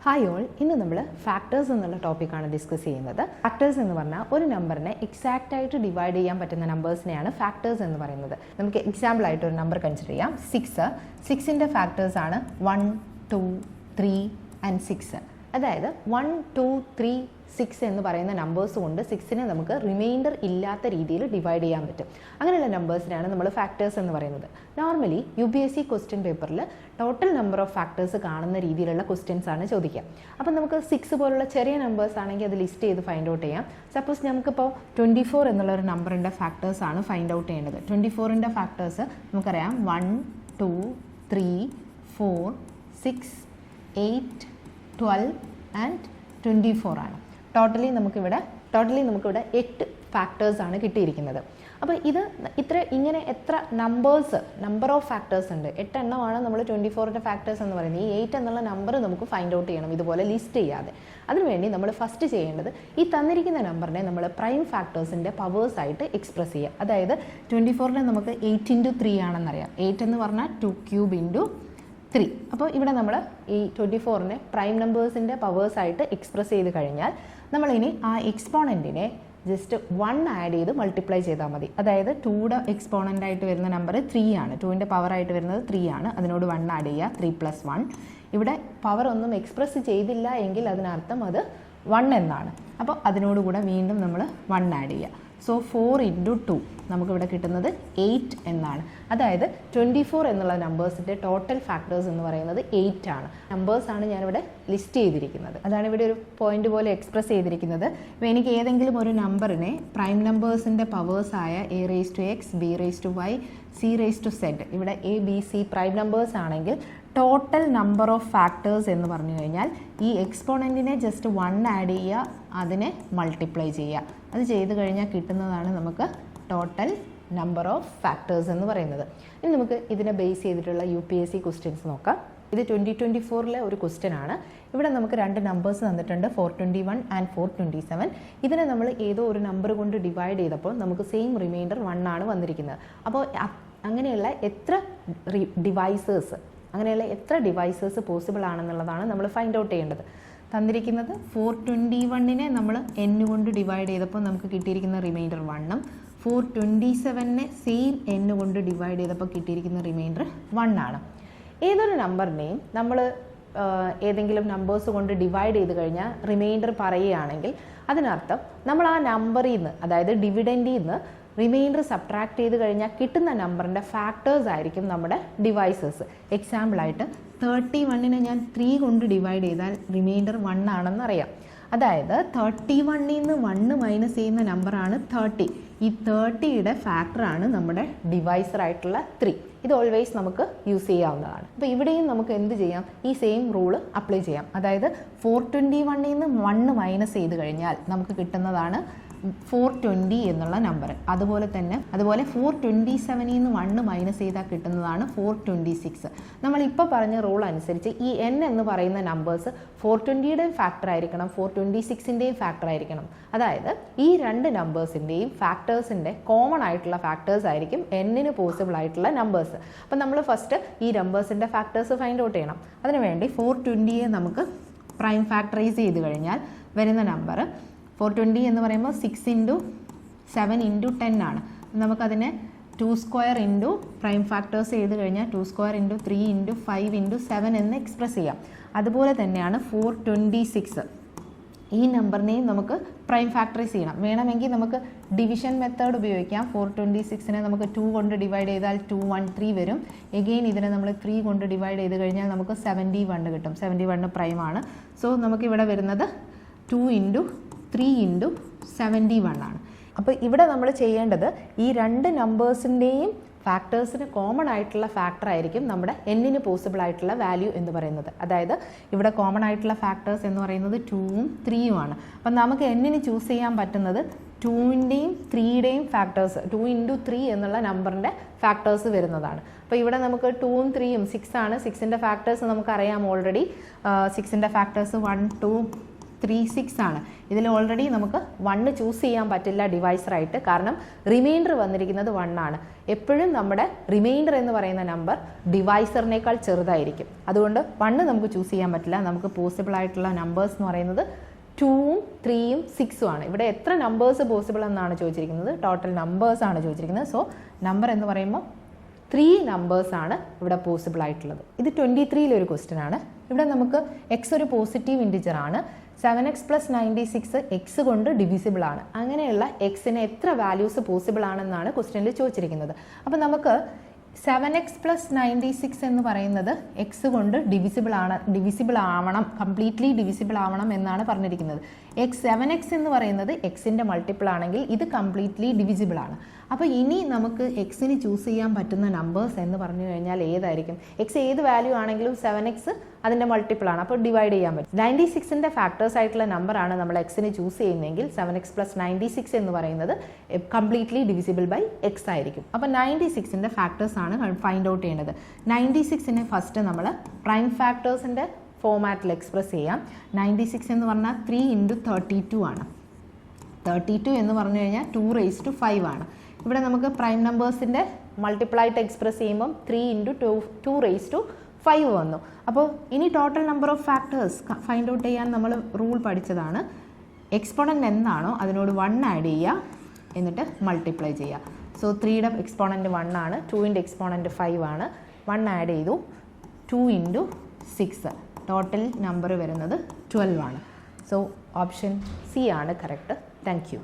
Hi all, ഇന്ന് നമ്മൾ factors എന്നുള്ള ടോപ്പിക്കാണ് ഡിസ്കസ് ചെയ്യുന്നത്. ഫാക്ടേഴ്സ് എന്ന് പറഞ്ഞാൽ ഒരു നമ്പറിനെ എക്സാക്റ്റ് ആയിട്ട് ഡിവൈഡ് ചെയ്യാൻ പറ്റുന്ന നമ്പേഴ്സിനെയാണ് ഫാക്ടേഴ്സ് എന്ന് പറയുന്നത്. നമുക്ക് എക്സാമ്പിൾ ആയിട്ട് ഒരു നമ്പർ കൺസിഡർ ചെയ്യാം. 6ന്റെ ഫാക്ടേഴ്സ് ആണ് 1, 2, 3 ആൻഡ് 6. അതായത് 1, 2, 3, 6 എന്ന് പറയുന്ന നമ്പേഴ്സ് കൊണ്ട് 6നെ നമുക്ക് റിമൈൻഡർ ഇല്ലാത്ത രീതിയിൽ ഡിവൈഡ് ചെയ്യാൻ പറ്റും. അങ്ങനെയുള്ള നമ്പേഴ്സിനാണ് നമ്മൾ ഫാക്ടേഴ്സ് എന്ന് പറയുന്നത്. നോർമലി UPSC ക്വസ്റ്റ്യൻ പേപ്പറിൽ ടോട്ടൽ നമ്പർ ഓഫ് ഫാക്ടേഴ്സ് കാണുന്ന രീതിയിലുള്ള ക്വസ്റ്റ്യൻസ് ആണ് ചോദിക്കുക. അപ്പം നമുക്ക് 6 പോലുള്ള ചെറിയ നമ്പേഴ്സ് ആണെങ്കിൽ അത് ലിസ്റ്റ് ചെയ്ത് ഫൈൻഡ് ഔട്ട് ചെയ്യാം. സപ്പോസ് നമുക്കിപ്പോൾ 24 എന്നുള്ള ഒരു നമ്പറിൻ്റെ ഫാക്ടേഴ്സ് ആണ് ഫൈൻഡ് ഔട്ട് ചെയ്യേണ്ടത്. 24ൻ്റെ ഫാക്ടേഴ്സ് നമുക്കറിയാം 1, 2, 3, 4, 6, 8, 12 ആൻഡ് 24 ആണ്. ടോട്ടലി നമുക്കിവിടെ 8 ഫാക്ടേഴ്സ് ആണ് കിട്ടിയിരിക്കുന്നത്. അപ്പോൾ ഇങ്ങനെ എത്ര നമ്പർ ഓഫ് ഫാക്ടേഴ്സ് ഉണ്ട്? 8 എണ്ണമാണ് നമ്മൾ 24ൻ്റെ ഫാക്ടേഴ്സ് എന്ന് പറയുന്നത്. ഈ 8 എന്നുള്ള നമ്പർ നമുക്ക് ഫൈൻഡ് ഔട്ട് ചെയ്യണം, ഇതുപോലെ ലിസ്റ്റ് ചെയ്യാതെ. അതിനുവേണ്ടി നമ്മൾ ഫസ്റ്റ് ചെയ്യേണ്ടത് ഈ തന്നിരിക്കുന്ന നമ്പറിനെ നമ്മൾ പ്രൈം ഫാക്ടേഴ്സിൻ്റെ പവേഴ്സ് ആയിട്ട് എക്സ്പ്രസ് ചെയ്യുക. അതായത് 24നെ നമുക്ക് 8 × 3 ആണെന്നറിയാം. 8 എന്ന് പറഞ്ഞാൽ 2³ × 3. അപ്പോൾ ഇവിടെ നമ്മൾ ഈ 24നെ പ്രൈം നമ്പേഴ്സിൻ്റെ പവേഴ്സ് ആയിട്ട് എക്സ്പ്രസ് ചെയ്ത് കഴിഞ്ഞാൽ നമ്മളിനി ആ എക്സ്പോണൻറ്റിനെ ജസ്റ്റ് 1 ആഡ് ചെയ്ത് മൾട്ടിപ്ലൈ ചെയ്താൽ മതി. അതായത് 2യുടെ എക്സ്പോണൻ്റ് ആയിട്ട് വരുന്ന നമ്പർ 3 ആണ്. 2ൻ്റെ പവർ ആയിട്ട് വരുന്നത് 3 ആണ്. അതിനോട് 1 ആഡ് ചെയ്യുക. 3 + 1. ഇവിടെ പവർ ഒന്നും എക്സ്പ്രസ് ചെയ്തില്ല എങ്കിൽ അതിനർത്ഥം അത് 1 എന്നാണ്. അപ്പോൾ അതിനോടുകൂടെ വീണ്ടും നമ്മൾ 1 ആഡ് ചെയ്യുക. സോ 4 × 2 നമുക്കിവിടെ കിട്ടുന്നത് 8 എന്നാണ്. അതായത് 24 എന്നുള്ള നമ്പേഴ്സിൻ്റെ ടോട്ടൽ ഫാക്ടേഴ്സ് എന്ന് പറയുന്നത് 8 ആണ്. നമ്പേഴ്സാണ് ഞാനിവിടെ ലിസ്റ്റ് ചെയ്തിരിക്കുന്നത്. അതാണ് ഇവിടെ ഒരു പോയിന്റ് പോലെ എക്സ്പ്രസ് ചെയ്തിരിക്കുന്നത്. ഇപ്പോൾ എനിക്ക് ഏതെങ്കിലും ഒരു നമ്പറിനെ പ്രൈം നമ്പേഴ്സിൻ്റെ പവേഴ്സായ a⁻x, b⁻y, c⁻z, ഇവിടെ ABC പ്രൈം നമ്പേഴ്സ് ആണെങ്കിൽ ടോട്ടൽ നമ്പർ ഓഫ് ഫാക്ടേഴ്സ് എന്ന് പറഞ്ഞു കഴിഞ്ഞാൽ ഈ എക്സ്പോണൻറ്റിനെ ജസ്റ്റ് 1 ആഡ് ചെയ്യുക, അതിനെ മൾട്ടിപ്ലൈ ചെയ്യുക. അത് ചെയ്ത് കഴിഞ്ഞാൽ കിട്ടുന്നതാണ് നമുക്ക് ടോട്ടൽ നമ്പർ ഓഫ് ഫാക്ടേഴ്സ് എന്ന് പറയുന്നത്. ഇനി നമുക്ക് ഇതിനെ ബേസ് ചെയ്തിട്ടുള്ള UPSC ക്വസ്റ്റ്യൻസ് നോക്കാം. ഇത് 2024 ഒരു ക്വസ്റ്റ്യൻ ആണ്. ഇവിടെ നമുക്ക് 2 നമ്പേഴ്സ് തന്നിട്ടുണ്ട്, 421 ആൻഡ് 427. ഇതിനെ നമ്മൾ ഏതോ ഒരു നമ്പർ കൊണ്ട് ഡിവൈഡ് ചെയ്തപ്പോൾ നമുക്ക് സെയിം റിമൈൻഡർ 1 ആണ് വന്നിരിക്കുന്നത്. അപ്പോൾ അങ്ങനെയുള്ള എത്ര ഡിവൈസേഴ്സ് പോസിബിൾ ആണെന്നുള്ളതാണ് നമ്മൾ ഫൈൻഡ് ഔട്ട് ചെയ്യേണ്ടത്. തന്നിരിക്കുന്നത് 421നെ നമ്മൾ n കൊണ്ട് ഡിവൈഡ് ചെയ്തപ്പോൾ നമുക്ക് കിട്ടിയിരിക്കുന്ന റിമൈൻഡർ 1ഉം 427നെ സെയിം n കൊണ്ട് ഡിവൈഡ് ചെയ്തപ്പോൾ കിട്ടിയിരിക്കുന്ന റിമൈൻഡർ 1 ആണ്. ഏതൊരു നമ്പറിനെയും നമ്മൾ ഏതെങ്കിലും നമ്പേഴ്സ് കൊണ്ട് ഡിവൈഡ് ചെയ്ത് കഴിഞ്ഞാൽ റിമൈൻഡർ പറയുകയാണെങ്കിൽ അതിനർത്ഥം നമ്മൾ ആ നമ്പറിൽ നിന്ന്, അതായത് ഡിവിഡൻഡിൽ നിന്ന് റിമൈൻഡർ സബ്ട്രാക്ട് ചെയ്ത് കഴിഞ്ഞാൽ കിട്ടുന്ന നമ്പറിൻ്റെ ഫാക്ടേഴ്സ് ആയിരിക്കും നമ്മുടെ ഡിവൈസേഴ്സ്. എക്സാമ്പിളായിട്ട് 31നെ ഞാൻ 3 കൊണ്ട് ഡിവൈഡ് ചെയ്താൽ റിമൈൻഡർ 1 ആണെന്നറിയാം. അതായത് 31ൽ നിന്ന് 1 മൈനസ് ചെയ്യുന്ന നമ്പറാണ് 30. ഈ 30യുടെ ഫാക്ടറാണ് നമ്മുടെ ഡിവൈസർ ആയിട്ടുള്ള 3. ഇത് ഓൾവേസ് നമുക്ക് യൂസ് ചെയ്യാവുന്നതാണ്. അപ്പോൾ ഇവിടെയും നമുക്ക് എന്ത് ചെയ്യാം? ഈ സെയിം റൂള് അപ്ലൈ ചെയ്യാം. അതായത് 421ൽ നിന്ന് 1 മൈനസ് ചെയ്ത് കഴിഞ്ഞാൽ നമുക്ക് കിട്ടുന്നതാണ് 420 എന്നുള്ള നമ്പർ. അതുപോലെ 427ൽ നിന്ന് 1 മൈനസ് ചെയ്താൽ കിട്ടുന്നതാണ് 426. നമ്മളിപ്പോൾ പറഞ്ഞ റൂൾ അനുസരിച്ച് ഈ n എന്ന് പറയുന്ന നമ്പേഴ്സ് 420യുടെയും ഫാക്ടർ ആയിരിക്കണം, 426ൻ്റെയും ഫാക്ടർ ആയിരിക്കണം. അതായത് ഈ 2 നമ്പേഴ്സിൻ്റെയും ഫാക്ടേഴ്സിൻ്റെ കോമൺ ആയിട്ടുള്ള ഫാക്ടേഴ്സ് ആയിരിക്കും n-ന് പോസിബിൾ ആയിട്ടുള്ള നമ്പേഴ്സ്. അപ്പം നമ്മൾ ഫസ്റ്റ് ഈ നമ്പേഴ്സിൻ്റെ ഫാക്ടേഴ്സ് ഫൈൻഡ് ഔട്ട് ചെയ്യണം. അതിനുവേണ്ടി 420യെ നമുക്ക് പ്രൈം ഫാക്ടറൈസ് ചെയ്ത് കഴിഞ്ഞാൽ വരുന്ന നമ്പർ 420 എന്ന് പറയുമ്പോൾ 6 × 7 × 10 ആണ്. നമുക്കതിനെ 2² പ്രൈം ഫാക്ടേഴ്സ് ചെയ്ത് കഴിഞ്ഞാൽ 2² × 3 × 5 × 7 എന്ന് എക്സ്പ്രസ് ചെയ്യാം. അതുപോലെ തന്നെയാണ് 426. ഈ നമ്പറിനെയും നമുക്ക് പ്രൈം ഫാക്ടറൈസ് ചെയ്യണം. വേണമെങ്കിൽ നമുക്ക് ഡിവിഷൻ മെത്തേഡ് ഉപയോഗിക്കാം. 426നെ നമുക്ക് 2 കൊണ്ട് ഡിവൈഡ് ചെയ്താൽ 213 വരും. എഗെയിൻ ഇതിനെ നമ്മൾ 3 കൊണ്ട് ഡിവൈഡ് ചെയ്ത് കഴിഞ്ഞാൽ നമുക്ക് 71 കിട്ടും. 71 പ്രൈം ആണ്. സോ നമുക്കിവിടെ വരുന്നത് 2 × 3 × 71 ആണ്. അപ്പോൾ ഇവിടെ നമ്മൾ ചെയ്യേണ്ടത് ഈ 2 നമ്പേഴ്സിൻ്റെയും ഫാക്ടേഴ്സിന് കോമൺ ആയിട്ടുള്ള ഫാക്ടർ ആയിരിക്കും നമ്മുടെ n-ന് പോസിബിൾ ആയിട്ടുള്ള വാല്യൂ എന്ന് പറയുന്നത്. അതായത് ഇവിടെ കോമൺ ആയിട്ടുള്ള ഫാക്ടേഴ്സ് എന്ന് പറയുന്നത് 2ഉം 3ഉം ആണ്. അപ്പം നമുക്ക് n-ന് ചൂസ് ചെയ്യാൻ പറ്റുന്നത് 2ൻ്റെയും 3യുടെയും ഫാക്ടേഴ്സ്, 2 × 3 എന്നുള്ള നമ്പറിൻ്റെ ഫാക്ടേഴ്സ് വരുന്നതാണ്. അപ്പോൾ ഇവിടെ നമുക്ക് 2ഉം 3ഉം 6 ആണ്. 6ൻ്റെ ഫാക്ടേഴ്സ് നമുക്കറിയാം ഓൾറെഡി. 6ൻ്റെ ഫാക്ടേഴ്സ് 1, 2, 36 ആണ്. ഇതിൽ ഓൾറെഡി നമുക്ക് 1 ചൂസ് ചെയ്യാൻ പറ്റില്ല ഡിവൈസറായിട്ട്, കാരണം റിമൈൻഡർ വന്നിരിക്കുന്നത് 1 ആണ്. എപ്പോഴും നമ്മുടെ റിമൈൻഡർ എന്ന് പറയുന്ന നമ്പർ ഡിവൈസറിനേക്കാൾ ചെറുതായിരിക്കും. അതുകൊണ്ട് 1 നമുക്ക് ചൂസ് ചെയ്യാൻ പറ്റില്ല. നമുക്ക് പോസിബിൾ ആയിട്ടുള്ള നമ്പേഴ്സ് എന്ന് പറയുന്നത് 2ഉം 3ഉം 6ഉം ആണ്. ഇവിടെ എത്ര നമ്പേഴ്സ് പോസിബിൾ എന്നാണ് ചോദിച്ചിരിക്കുന്നത്, ടോട്ടൽ നമ്പേഴ്സ് ആണ് ചോദിച്ചിരിക്കുന്നത്. സോ നമ്പർ എന്ന് പറയുമ്പോൾ 3 നമ്പേഴ്സ് ആണ് ഇവിടെ പോസിബിൾ ആയിട്ടുള്ളത്. ഇത് 23 ഒരു ക്വസ്റ്റ്യൻ ആണ്. ഇവിടെ നമുക്ക് എക്സ് ഒരു പോസിറ്റീവ് ഇൻറ്റിജർ ആണ്. 7x + 96 എക്സ് കൊണ്ട് ഡിവിസിബിൾ ആണ്. അങ്ങനെയുള്ള എക്സിന് എത്ര വാല്യൂസ് പോസിബിൾ ആണെന്നാണ് ക്വസ്റ്റ്യനിൽ ചോദിച്ചിരിക്കുന്നത്. അപ്പോൾ നമുക്ക് 7x + 96 എന്ന് പറയുന്നത് എക്സ് കൊണ്ട് ഡിവിസിബിൾ ആവണം, കംപ്ലീറ്റ്ലി ഡിവിസിബിൾ ആവണം എന്നാണ് പറഞ്ഞിരിക്കുന്നത്. 7x എന്ന് പറയുന്നത് എക്സിൻ്റെ മൾട്ടിപ്പിൾ ആണെങ്കിൽ ഇത് കംപ്ലീറ്റ്ലി ഡിവിസിബിൾ ആണ്. അപ്പോൾ ഇനി നമുക്ക് എക്സിന് ചൂസ് ചെയ്യാൻ പറ്റുന്ന നമ്പേഴ്സ് എന്ന് പറഞ്ഞു കഴിഞ്ഞാൽ ഏതായിരിക്കും? എക്സ് ഏത് വാല്യൂ ആണെങ്കിലും 7x അതിൻ്റെ മൾട്ടിപ്പിൾ ആണ്, അപ്പോൾ ഡിവൈഡ് ചെയ്യാൻ പറ്റും. 96ൻ്റെ ഫാക്ടേഴ്സ് ആയിട്ടുള്ള നമ്പറാണ് നമ്മൾ എക്സിന് ചൂസ് ചെയ്യുന്നതെങ്കിൽ 7x + 96 എന്ന് പറയുന്നത് കംപ്ലീറ്റ്ലി ഡിവിസിബിൾ ബൈ എക്സ് ആയിരിക്കും. അപ്പോൾ 96ൻ്റെ ഫാക്ടേഴ്സ് ആണ് ഫൈൻഡ് ഔട്ട് ചെയ്യുന്നത്. 96നെ ഫസ്റ്റ് നമ്മൾ പ്രൈം ഫാക്ടേഴ്സിൻ്റെ ഫോമാറ്റിൽ എക്സ്പ്രസ് ചെയ്യാം. 96 എന്ന് പറഞ്ഞാൽ 3 × 32 ആണ്. 32 എന്ന് പറഞ്ഞു കഴിഞ്ഞാൽ 2⁵5 ആണ്. ഇവിടെ നമുക്ക് പ്രൈം നമ്പേഴ്സിൻ്റെ മൾട്ടിപ്പിളായിട്ട് എക്സ്പ്രസ് ചെയ്യുമ്പം 3 × 2⁵5 വന്നു. അപ്പോൾ ഇനി total number of factors find out ചെയ്യാൻ നമ്മൾ റൂൾ പഠിച്ചതാണ്. എക്സ്പോണൻ്റ് എന്താണോ അതിനോട് 1 ആഡ് ചെയ്യുക, എന്നിട്ട് മൾട്ടിപ്ലൈ ചെയ്യുക. സോ 3യുടെ എക്സ്പോണൻ്റ് 1 ആണ്, 2ൻ്റെ എക്സ്പോണൻ്റ് 5 ആണ്. 1 ആഡ് ചെയ്തു, 2 × 6, ടോട്ടൽ നമ്പർ വരുന്നത് 12 ആണ്. സോ ഓപ്ഷൻ സി ആണ് കറക്റ്റ്. Thank you.